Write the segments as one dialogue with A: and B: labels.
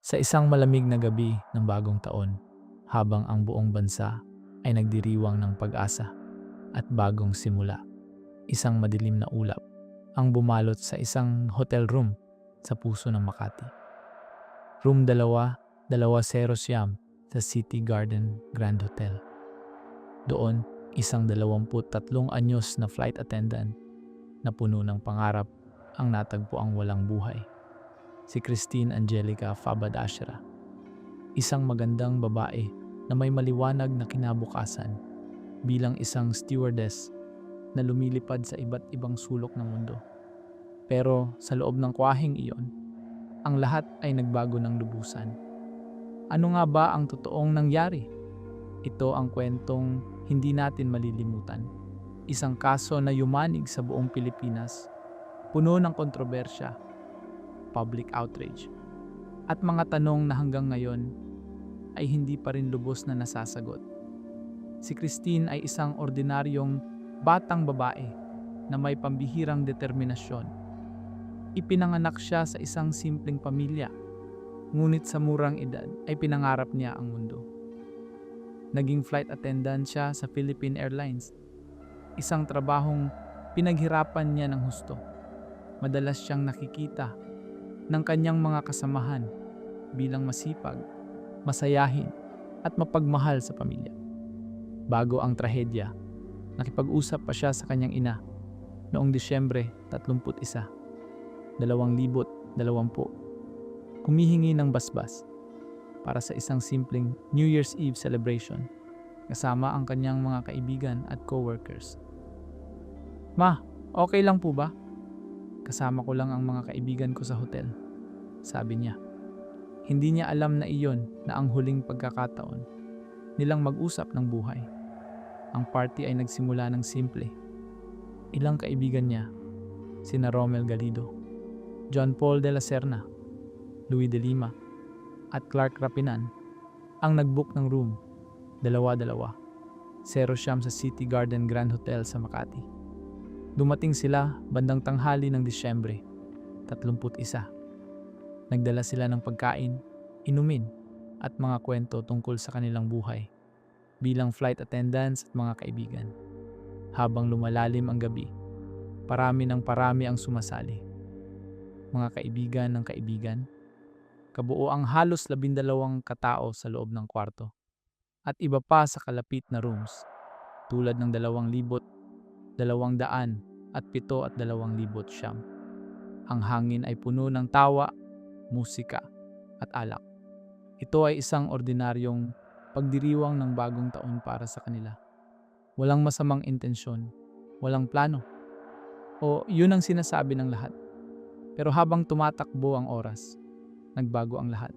A: Sa isang malamig na gabi ng bagong taon, habang ang buong bansa ay nagdiriwang ng pag-asa at bagong simula, isang madilim na ulap ang bumalot sa isang hotel room sa puso ng Makati. Room 2, 200 sa City Garden Grand Hotel. Doon, isang 23 anyos na flight attendant na puno ng pangarap ang natagpo ang walang buhay. Si Christine Angelica Fabadashera, isang magandang babae na may maliwanag na kinabukasan bilang isang stewardess na lumilipad sa iba't ibang sulok ng mundo. Pero sa loob ng kwaheng iyon, ang lahat ay nagbago ng lubusan. Ano nga ba ang totoong nangyari? Ito ang kwentong hindi natin malilimutan. Isang kaso na yumanig sa buong Pilipinas, puno ng kontrobersya, public outrage, at mga tanong na hanggang ngayon ay hindi pa rin lubos na nasasagot. Si Christine ay isang ordinaryong batang babae na may pambihirang determinasyon. Ipinanganak siya sa isang simpleng pamilya, ngunit sa murang edad ay pinangarap niya ang mundo. Naging flight attendant siya sa Philippine Airlines, isang trabahong pinaghirapan niya ng husto. Madalas siyang nakikita ng kanyang mga kasamahan bilang masipag, masayahin, at mapagmahal sa pamilya. Bago ang trahedya, nakipag-usap pa siya sa kanyang ina noong Disyembre 31, 2020, humihingi ng basbas para sa isang simpleng New Year's Eve celebration kasama ang kanyang mga kaibigan at coworkers. "Ma, okay lang po ba? Kasama ko lang ang mga kaibigan ko sa hotel," sabi niya. Hindi niya alam na iyon na ang huling pagkakataon nilang mag-usap ng buhay. Ang party ay nagsimula ng simple. Ilang kaibigan niya, sina Romel Galido, John Paul de la Serna, Louis de Lima, at Clark Rapinan, ang nag-book ng room 2-2, 0 sa City Garden Grand Hotel sa Makati. Dumating sila bandang tanghali ng Disyembre 31. Nagdala sila ng pagkain, inumin, at mga kwento tungkol sa kanilang buhay bilang flight attendants at mga kaibigan. Habang lumalalim ang gabi, parami ang sumasali. Mga kaibigan ng kaibigan, kabuo ang halos 12 katao sa loob ng kwarto, at iba pa sa kalapit na rooms tulad ng 2,000, 207 at 2,000. Ang hangin ay puno ng tawa, musika, at alak. Ito ay isang ordinaryong pagdiriwang ng bagong taon para sa kanila. Walang masamang intensyon, walang plano, o yun ang sinasabi ng lahat. Pero habang tumatakbo ang oras, nagbago ang lahat.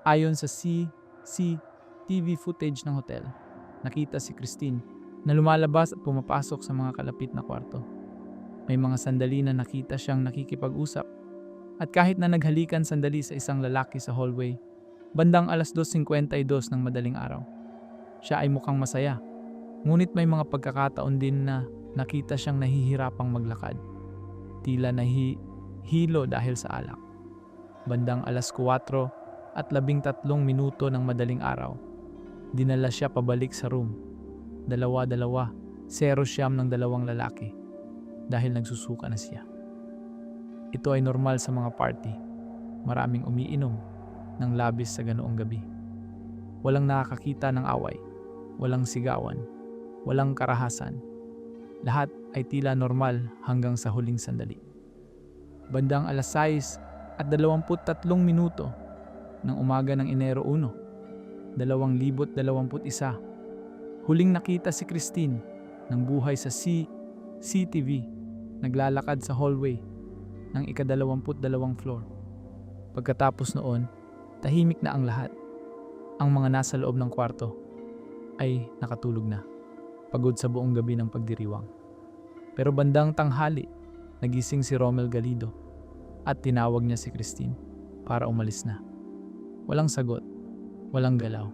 A: Ayon sa CCTV footage ng hotel, nakita si Christine na lumalabas at pumapasok sa mga kalapit na kwarto. May mga sandali na nakita siyang nakikipag-usap, at kahit na naghalikan sandali sa isang lalaki sa hallway, bandang 2:52 ng madaling araw, siya ay mukhang masaya. Ngunit may mga pagkakataon din na nakita siyang nahihirapang maglakad. Tila nahihilo dahil sa alak. Bandang 4:13 ng madaling araw, dinala siya pabalik sa room 2-2, 0 ng 2 lalaki dahil nagsusuka na siya. Ito ay normal sa mga party. Maraming umiinom ng labis sa ganoong gabi. Walang nakakakita ng away, walang sigawan, walang karahasan. Lahat ay tila normal hanggang sa huling sandali. Bandang 6:23 ng umaga ng Enero 1, 2021, huling nakita si Christine ng buhay sa CCTV, naglalakad sa hallway ng ika-22 floor. Pagkatapos noon, tahimik na ang lahat. Ang mga nasa loob ng kwarto ay nakatulog na, pagod sa buong gabi ng pagdiriwang. Pero bandang tanghali, nagising si Romel Galido at tinawag niya si Christine para umalis na. Walang sagot, walang galaw.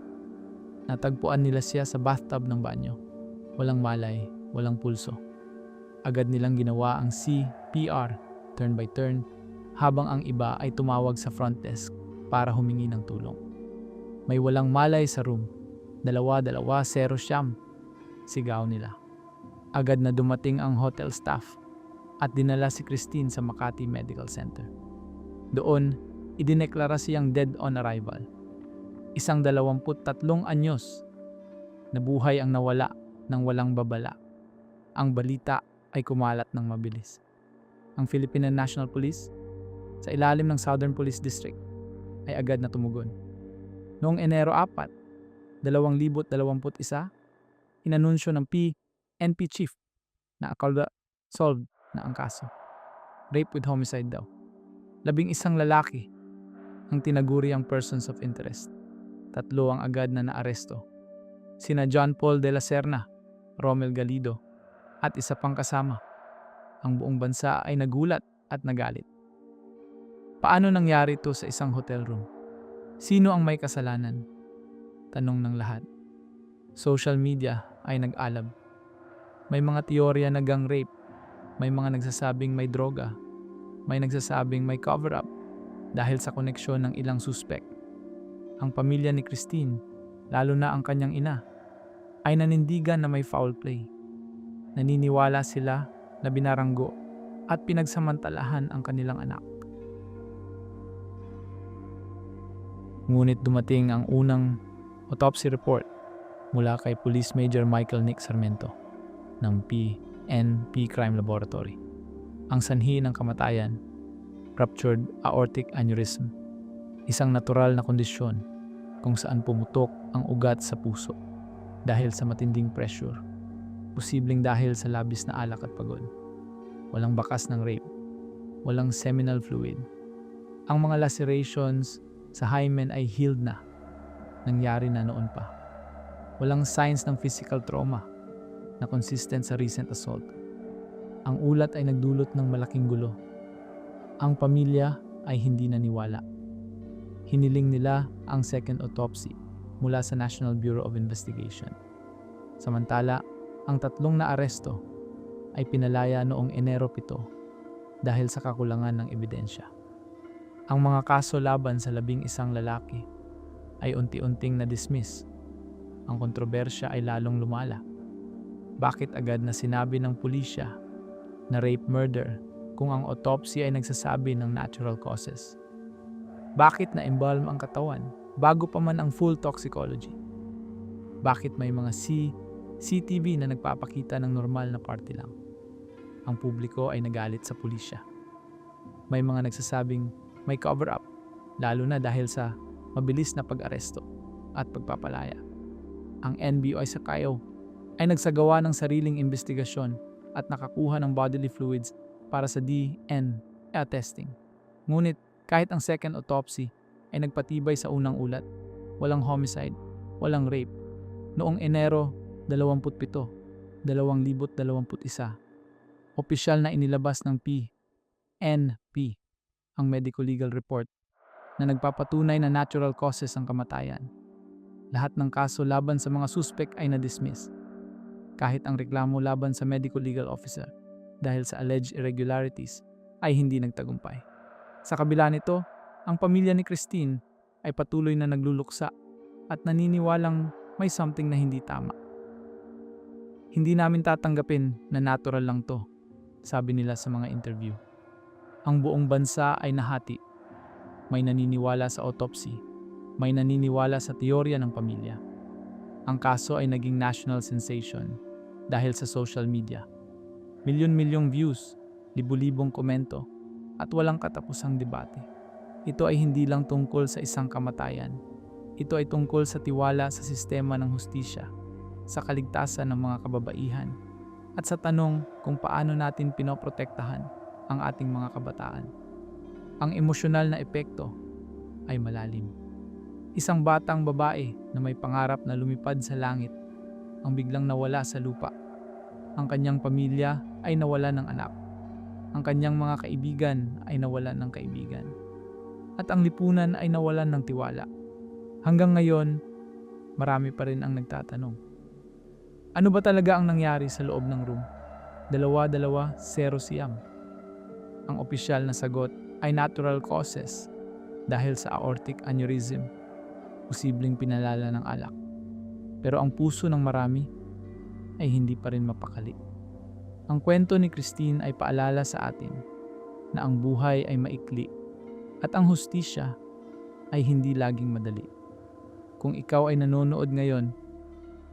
A: Natagpuan nila siya sa bathtub ng banyo. Walang malay, walang pulso. Agad nilang ginawa ang CPR, turn by turn, habang ang iba ay tumawag sa front desk para humingi ng tulong. May walang malay sa room. 2-2-0 siyam. Sigaw nila. Agad na dumating ang hotel staff at dinala si Christine sa Makati Medical Center. Doon, idineklara siyang dead on arrival. Isang 23 anyos. Nabuhay ang nawala ng walang babala. Ang balita ay kumalat ng mabilis. Ang Philippine National Police, sa ilalim ng Southern Police District, ay agad na tumugon. Noong Enero 4, 2021, inanunsyo ng PNP chief na solved na ang kaso. Rape with homicide daw. 11 lalaki ang tinaguri ang persons of interest. 3 ang agad na naaresto. Sina John Paul de la Serna, Romel Galido, at isa pang kasama. Ang buong bansa ay nagulat at nagalit. Paano nangyari ito sa isang hotel room? Sino ang may kasalanan? Tanong ng lahat. Social media ay nag-alab. May mga teorya na gang rape. May mga nagsasabing may droga. May nagsasabing may cover-up dahil sa koneksyon ng ilang suspect. Ang pamilya ni Christine, lalo na ang kanyang ina, ay nanindigan na may foul play. Naniniwala sila na binaranggo at pinagsamantalahan ang kanilang anak. Ngunit dumating ang unang autopsy report mula kay Police Major Michael Nick Sarmiento ng PNP Crime Laboratory. Ang sanhi ng kamatayan, ruptured aortic aneurysm, isang natural na kondisyon kung saan pumutok ang ugat sa puso dahil sa matinding pressure, posibleng dahil sa labis na alak at pagod. Walang bakas ng rape, walang seminal fluid. Ang mga lacerations sa hymen ay healed na, nangyari na noon pa. Walang signs ng physical trauma na consistent sa recent assault. Ang ulat ay nagdulot ng malaking gulo. Ang pamilya ay hindi naniwala. Hiniling nila ang second autopsy mula sa National Bureau of Investigation. Samantala, ang 3 na aresto ay pinalaya noong Enero 7 dahil sa kakulangan ng ebidensya. Ang mga kaso laban sa 11 lalaki ay unti-unting na-dismiss. Ang kontrobersya ay lalong lumala. Bakit agad na sinabi ng pulisya na rape murder kung ang autopsy ay nagsasabi ng natural causes? Bakit na-embalm ang katawan bago pa man ang full toxicology? Bakit may mga CCTV na nagpapakita ng normal na party lang? Ang publiko ay nagalit sa pulisya. May mga nagsasabing may cover-up, lalo na dahil sa mabilis na pag-aresto at pagpapalaya. Ang NBI sa Cayao ay nagsagawa ng sariling investigasyon at nakakuha ng bodily fluids para sa DNA testing. Ngunit kahit ang second autopsy ay nagpatibay sa unang ulat, walang homicide, walang rape. Noong Enero 27, 2021, opisyal na inilabas ng PNP ang medico-legal report na nagpapatunay na natural causes ang kamatayan. Lahat ng kaso laban sa mga suspect ay na-dismiss, kahit ang reklamo laban sa medico-legal officer dahil sa alleged irregularities ay hindi nagtagumpay. Sa kabila nito, ang pamilya ni Christine ay patuloy na nagluluksa at naniniwalang may something na hindi tama. Hindi namin tatanggapin na natural lang to, sabi nila sa mga interview. Ang buong bansa ay nahati. May naniniwala sa autopsy, may naniniwala sa teorya ng pamilya. Ang kaso ay naging national sensation dahil sa social media. Milyon-milyong views, libu-libong komento, at walang katapusang debate. Ito ay hindi lang tungkol sa isang kamatayan. Ito ay tungkol sa tiwala sa sistema ng hustisya, sa kaligtasan ng mga kababaihan, at sa tanong kung paano natin pinoprotektahan ang ating mga kabataan. Ang emosyonal na epekto ay malalim. Isang batang babae na may pangarap na lumipad sa langit ang biglang nawala sa lupa. Ang kanyang pamilya ay nawala ng anak. Ang kanyang mga kaibigan ay nawalan ng kaibigan. At ang lipunan ay nawalan ng tiwala. Hanggang ngayon, marami pa rin ang nagtatanong. Ano ba talaga ang nangyari sa loob ng room? 2-2-0 siyam. Ang opisyal na sagot ay natural causes. dahil sa aortic aneurysm, posibleng pinalala ng alak. Pero ang puso ng marami ay hindi pa rin mapakali. Ang kwento ni Christine ay paalala sa atin na ang buhay ay maikli at ang hustisya ay hindi laging madali. Kung ikaw ay nanonood ngayon,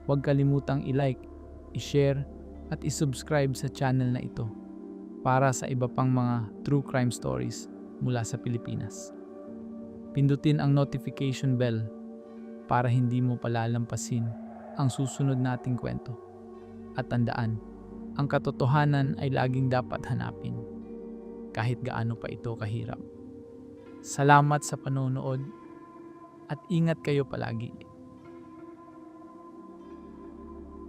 A: huwag kalimutang i-like, i-share at i-subscribe sa channel na ito para sa iba pang mga true crime stories mula sa Pilipinas. Pindutin ang notification bell para hindi mo palalampasin ang susunod nating kwento. At tandaan, ang katotohanan ay laging dapat hanapin, kahit gaano pa ito kahirap. Salamat sa panonood at ingat kayo palagi.